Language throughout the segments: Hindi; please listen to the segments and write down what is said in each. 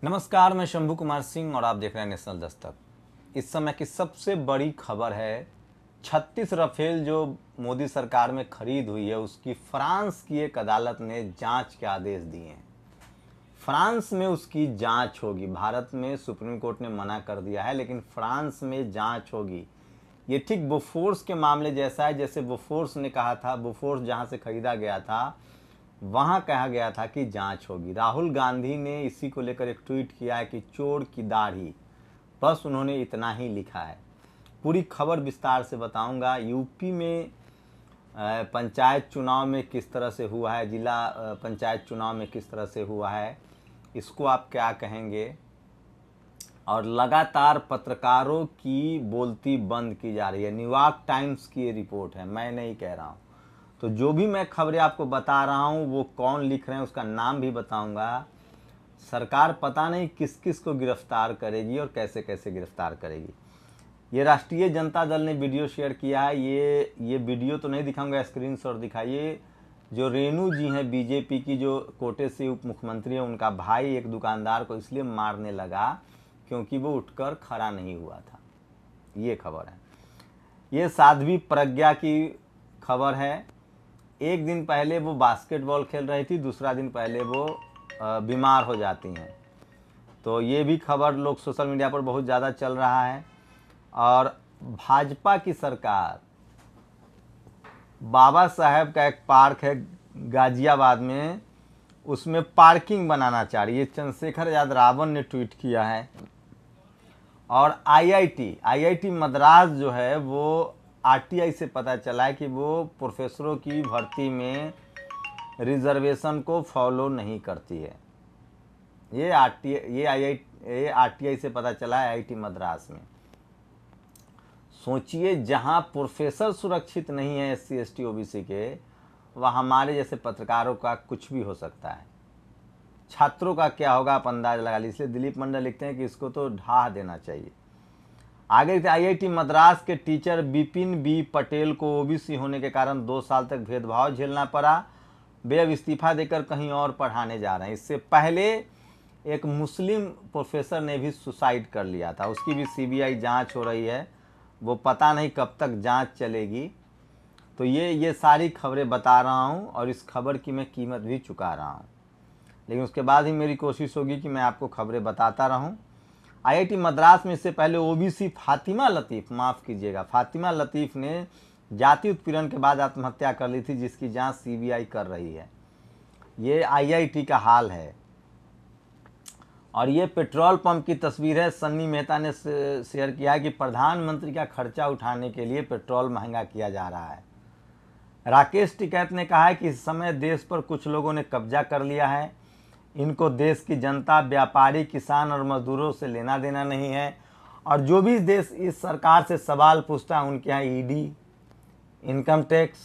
नमस्कार, मैं शंभू कुमार सिंह और आप देख रहे हैं नेशनल दस्तक। इस समय की सबसे बड़ी खबर है 36 राफेल जो मोदी सरकार में खरीद हुई है उसकी फ्रांस की एक अदालत ने जांच के आदेश दिए हैं। फ्रांस में उसकी जांच होगी। भारत में सुप्रीम कोर्ट ने मना कर दिया है, लेकिन फ्रांस में जांच होगी। ये ठीक बोफोर्स के मामले जैसा है, जैसे बोफोर्स ने कहा था, बोफोर्स जहां से खरीदा गया था वहां कहा गया था कि जांच होगी। राहुल गांधी ने इसी को लेकर एक ट्वीट किया है कि चोर की दाढ़ी, बस उन्होंने इतना ही लिखा है। पूरी खबर विस्तार से बताऊंगा। यूपी में पंचायत चुनाव में किस तरह से हुआ है, जिला पंचायत चुनाव में किस तरह से हुआ है, इसको आप क्या कहेंगे। और लगातार पत्रकारों की बोलती बंद की जा रही है। न्यूयॉर्क टाइम्स की ये रिपोर्ट है, मैं नहीं कह रहा हूँ। तो जो भी मैं खबरें आपको बता रहा हूँ वो कौन लिख रहे हैं उसका नाम भी बताऊंगा। सरकार पता नहीं किस किस को गिरफ्तार करेगी और कैसे कैसे गिरफ्तार करेगी। ये राष्ट्रीय जनता दल ने वीडियो शेयर किया है। ये वीडियो तो नहीं दिखाऊंगा, स्क्रीनशॉट दिखाइए। जो रेणु जी हैं बीजेपी की, जो कोटे से उप मुख्यमंत्री हैं, उनका भाई एक दुकानदार को इसलिए मारने लगा क्योंकि वो उठकर खड़ा नहीं हुआ था। ये खबर है। ये साध्वी प्रज्ञा की खबर है। एक दिन पहले वो बास्केटबॉल खेल रही थी, दूसरा दिन पहले वो बीमार हो जाती हैं। तो ये भी खबर लोग सोशल मीडिया पर बहुत ज़्यादा चल रहा है। और भाजपा की सरकार, बाबा साहेब का एक पार्क है गाजियाबाद में, उसमें पार्किंग बनाना चाह रही है। चंद्रशेखर आजाद रावण ने ट्वीट किया है। और आईआईटी मद्रास जो है वो आरटीआई से पता चला है कि वो प्रोफेसरों की भर्ती में रिजर्वेशन को फॉलो नहीं करती है। ये आरटीआई से पता चला है, आईआईटी मद्रास में। सोचिए, जहां प्रोफेसर सुरक्षित नहीं है एससी एसटी ओबीसी के, वह हमारे जैसे पत्रकारों का कुछ भी हो सकता है। छात्रों का क्या होगा आप अंदाज लगा लीजिए। इसलिए दिलीप मंडल लिखते हैं कि इसको तो ढा देना चाहिए। आगे आईआईटी मद्रास के टीचर बिपिन बी पटेल को ओबीसी होने के कारण 2 साल तक भेदभाव झेलना पड़ा। वे अब इस्तीफा देकर कहीं और पढ़ाने जा रहे हैं। इससे पहले एक मुस्लिम प्रोफेसर ने भी सुसाइड कर लिया था, उसकी भी सीबीआई जांच हो रही है। वो पता नहीं कब तक जांच चलेगी। तो ये सारी खबरें बता रहा हूँ और इस खबर की मैं कीमत भी चुका रहा हूँ, लेकिन उसके बाद ही मेरी कोशिश होगी कि मैं आपको खबरें बताता रहूं। आईआईटी मद्रास में इससे पहले ओबीसी फातिमा लतीफ़, माफ़ कीजिएगा, फातिमा लतीफ़ ने जाति उत्पीड़न के बाद आत्महत्या कर ली थी, जिसकी जांच सीबीआई कर रही है। ये आईआईटी का हाल है। और ये पेट्रोल पंप की तस्वीर है। सन्नी मेहता ने शेयर किया है कि प्रधानमंत्री का खर्चा उठाने के लिए पेट्रोल महंगा किया जा रहा है। राकेश टिकैत ने कहा है कि इस समय देश पर कुछ लोगों ने कब्जा कर लिया है। इनको देश की जनता, व्यापारी, किसान और मजदूरों से लेना देना नहीं है। और जो भी देश इस सरकार से सवाल पूछता है, उनके यहाँ ED, income tax,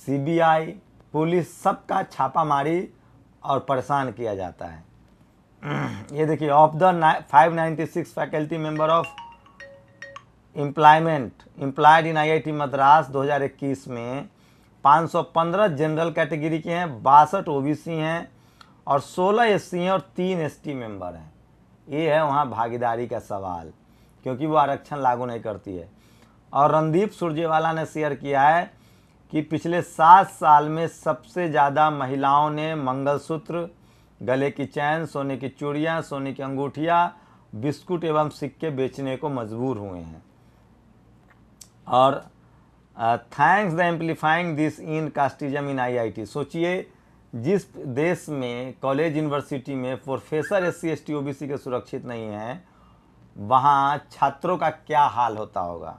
CBI, police, सबका छापामारी और परेशान किया जाता है। ये देखिए, of the 596 faculty member of employed in IIT Madras 2021 में 515 जनरल कैटेगरी के हैं, 62 ओबीसी हैं और 16 एससी हैं और 3 एसटी मेंबर हैं। ये है वहाँ भागीदारी का सवाल, क्योंकि वो आरक्षण लागू नहीं करती है। और रणदीप सुरजेवाला ने शेयर किया है कि पिछले 7 साल में सबसे ज़्यादा महिलाओं ने मंगलसूत्र, गले की चैन, सोने की चूड़ियाँ, सोने की अंगूठियाँ, बिस्कुट एवं सिक्के बेचने को मजबूर हुए हैं। और thanks the amplifying this in casteism in IIT. सोचिए, जिस देश में कॉलेज यूनिवर्सिटी में प्रोफेसर एससी एसटी ओबीसी के सुरक्षित नहीं हैं, वहाँ छात्रों का क्या हाल होता होगा।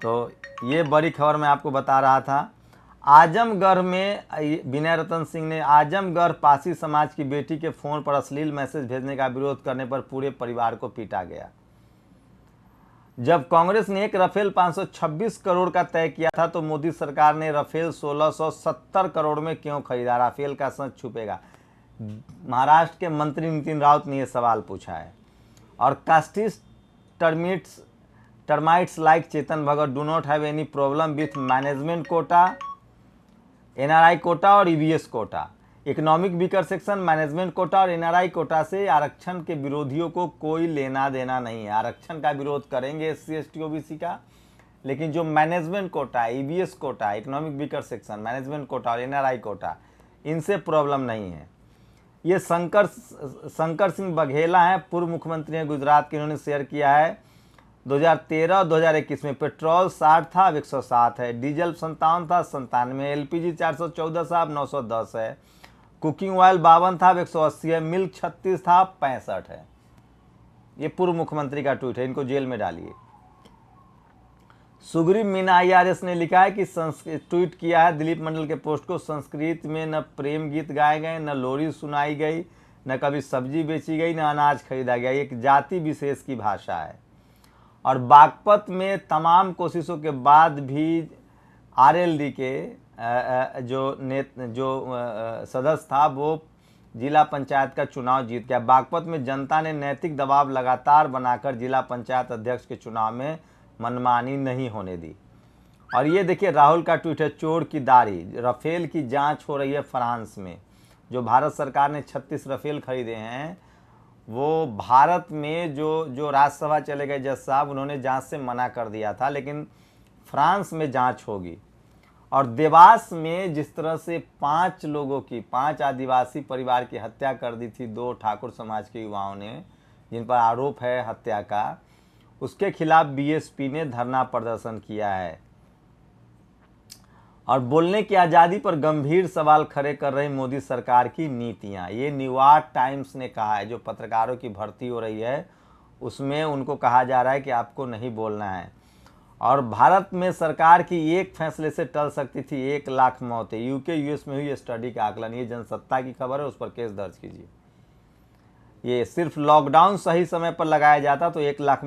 तो ये बड़ी खबर मैं आपको बता रहा था। आजमगढ़ में विनय रतन सिंह ने आजमगढ़ पासी समाज की बेटी के फ़ोन पर अश्लील मैसेज भेजने का विरोध करने पर पूरे परिवार को पीटा गया। जब कांग्रेस ने एक राफेल 526 करोड़ का तय किया था, तो मोदी सरकार ने राफेल 1670 करोड़ में क्यों खरीदा? राफेल का सच छुपेगा? महाराष्ट्र के मंत्री नितिन राउत ने यह सवाल पूछा है। और casteist termites like Chetan Bhagat do not have any problem with management quota, NRI quota और EVS quota. Economic weaker section, management quota और एनआरआई कोटा से आरक्षण के विरोधियों को कोई लेना देना नहीं है। आरक्षण का विरोध करेंगे एससी एसटी ओबीसी का, लेकिन जो management quota, EBS quota, economic weaker section, management quota और एनआरआई कोटा, इनसे प्रॉब्लम नहीं है। ये शंकर सिंह बघेला हैं, पूर्व मुख्यमंत्री हैं गुजरात के। इन्होंने शेयर किया है 2013 और 2021 में पेट्रोल 60 था, अब 107 है। डीजल 57 था, 97 है। एलपीजी 414 था, अब 910 है। कुकिंग ऑयल 52 था, अब 180 है। मिल्क 36 था, अब 65 है। ये पूर्व मुख्यमंत्री का ट्वीट है, इनको जेल में डालिए। सुग्रीव मीना आईआरएस ने लिखा है कि ट्वीट किया है दिलीप मंडल के पोस्ट को, संस्कृत में न प्रेम गीत गाए गए, न लोरी सुनाई गई, न कभी सब्जी बेची गई, न अनाज खरीदा गया। एक जाति विशेष की भाषा है। और बागपत में तमाम कोशिशों के बाद भी आरएलडी के जो सदस्य था वो जिला पंचायत का चुनाव जीत गया। बागपत में जनता ने नैतिक दबाव लगातार बनाकर जिला पंचायत अध्यक्ष के चुनाव में मनमानी नहीं होने दी। और ये देखिए राहुल का ट्वीट है, चोर की दाढ़ी। राफेल की जांच हो रही है फ्रांस में। जो भारत सरकार ने 36 राफेल खरीदे हैं, वो भारत में जो राज्यसभा चले गए जज साहब, उन्होंने जांच से मना कर दिया था, लेकिन फ्रांस में जांच होगी। और देवास में जिस तरह से 5 लोगों की, 5 आदिवासी परिवार की हत्या कर दी थी 2 ठाकुर समाज के युवाओं ने, जिन पर आरोप है हत्या का, उसके खिलाफ बीएसपी ने धरना प्रदर्शन किया है। और बोलने की आज़ादी पर गंभीर सवाल खड़े कर रही मोदी सरकार की नीतियां। ये न्यूयॉर्क टाइम्स ने कहा है, जो पत्रकारों की भर्ती हो रही है उसमें उनको कहा जा रहा है कि आपको नहीं बोलना है। और भारत में सरकार की एक फैसले से टल सकती थी 1 लाख मौतें। यूके यूएस में हुई स्टडी का आकलन, ये जनसत्ता की खबर है, उस पर केस दर्ज कीजिए। ये सिर्फ लॉकडाउन सही समय पर लगाया जाता तो 1 लाख।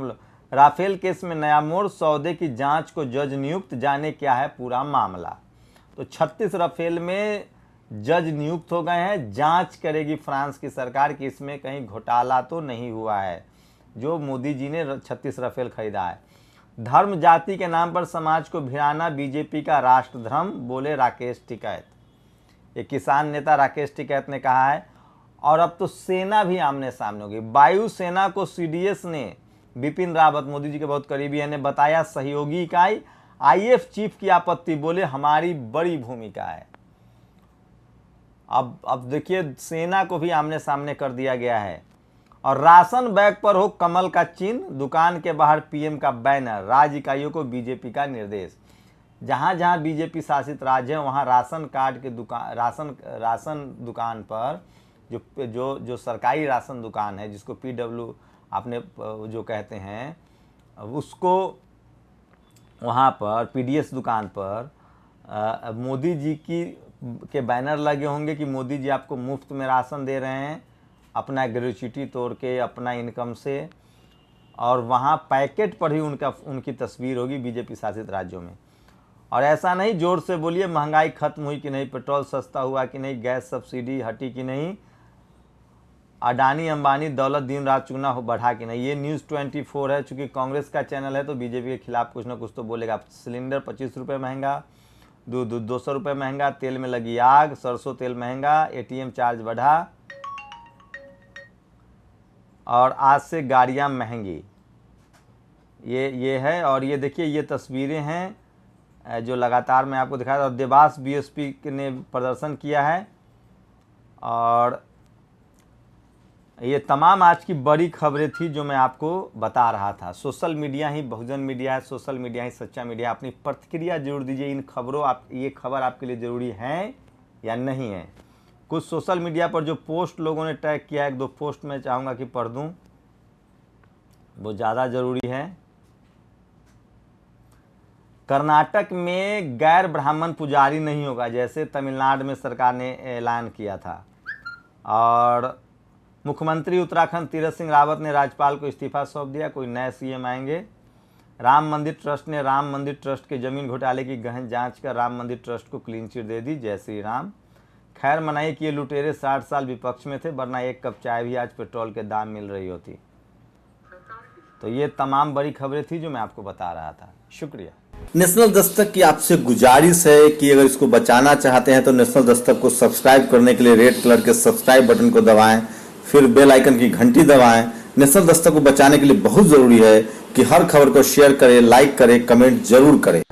राफेल केस में नया मोड़, सौदे की जांच को जज नियुक्त, जाने क्या है पूरा मामला। तो 36 राफेल में जज नियुक्त हो गए हैं। जांच करेगी फ्रांस की सरकार कि इसमें कहीं घोटाला तो नहीं हुआ है, जो मोदी जी ने 36 राफेल खरीदा है। धर्म जाति के नाम पर समाज को भिड़ाना बीजेपी का राष्ट्रधर्म, बोले राकेश टिकैत। ये किसान नेता राकेश टिकैत ने कहा है। और अब तो सेना भी आमने सामने होगी। वायुसेना को सीडीएस ने, बिपिन रावत मोदी जी के बहुत करीबी है, ने बताया सहयोगी इकाई। आईएएफ चीफ की आपत्ति, बोले हमारी बड़ी भूमिका है। अब देखिए सेना को भी आमने सामने कर दिया गया है। और राशन बैग पर हो कमल का चिन्ह, दुकान के बाहर पीएम का बैनर, राज्य इकाइयों को बीजेपी का निर्देश। जहां जहां बीजेपी शासित राज्य है वहां राशन कार्ड के दुकान, राशन दुकान पर जो सरकारी राशन दुकान है, जिसको पीडब्ल्यू आपने जो कहते हैं, उसको वहाँ पर पीडीएस दुकान पर मोदी जी के बैनर लगे होंगे कि मोदी जी आपको मुफ्त में राशन दे रहे हैं, अपना ग्रेच्युटी तोड़ के, अपना इनकम से। और वहाँ पैकेट पर ही उनकी तस्वीर होगी बीजेपी शासित राज्यों में। और ऐसा नहीं, जोर से बोलिए महंगाई खत्म हुई कि नहीं, पेट्रोल सस्ता हुआ कि नहीं, गैस सब्सिडी हटी कि नहीं, अडानी अंबानी दौलत दिन रात चुगना बढ़ा कि नहीं। ये न्यूज़ 24 है। चूंकि कांग्रेस का चैनल है तो बीजेपी के खिलाफ कुछ ना कुछ तो बोलेगा। सिलेंडर 25 रुपये महंगा, दूध 200 रुपये महंगा, तेल में लगी आग, सरसों तेल महंगा, एटीएम चार्ज बढ़ा, और आज से गाड़ियां महंगी। ये है। और ये देखिए ये तस्वीरें हैं जो लगातार मैं आपको दिखा रहा हूँ। देवास बीएसपी ने प्रदर्शन किया है। और ये तमाम आज की बड़ी खबरें थी जो मैं आपको बता रहा था। सोशल मीडिया ही बहुजन मीडिया है, सोशल मीडिया ही सच्चा मीडिया। अपनी प्रतिक्रिया जरूर दीजिए इन खबरों, ये खबर आपके लिए ज़रूरी है या नहीं है। कुछ सोशल मीडिया पर जो पोस्ट लोगों ने टैग किया है, 1-2 पोस्ट मैं चाहूँगा कि पढ़ दूँ, वो ज़्यादा ज़रूरी है। कर्नाटक में गैर ब्राह्मण पुजारी नहीं होगा, जैसे तमिलनाडु में सरकार ने ऐलान किया था। और मुख्यमंत्री उत्तराखंड तीरथ सिंह रावत ने राज्यपाल को इस्तीफा सौंप दिया, कोई नए सीएम आएंगे। राम मंदिर ट्रस्ट ने राम मंदिर ट्रस्ट के जमीन घोटाले की गहन जांच कर राम मंदिर ट्रस्ट को क्लीन चिट दे दी, जय श्री राम। खैर मनाई कि ये लुटेरे 60 साल विपक्ष में थे, वरना 1 कप चाय भी आज पेट्रोल के दाम मिल रही होती। तो ये तमाम बड़ी खबरें थी जो मैं आपको बता रहा था। शुक्रिया। नेशनल दस्तक की आपसे गुजारिश है कि अगर इसको बचाना चाहते हैं तो नेशनल दस्तक को सब्सक्राइब करने के लिए रेड कलर के सब्सक्राइब बटन को दबाएं, फिर बेल आइकन की घंटी दबाएं। नेशनल दस्तक को बचाने के लिए बहुत जरूरी है कि हर खबर को शेयर करें, लाइक करें, कमेंट जरूर करें।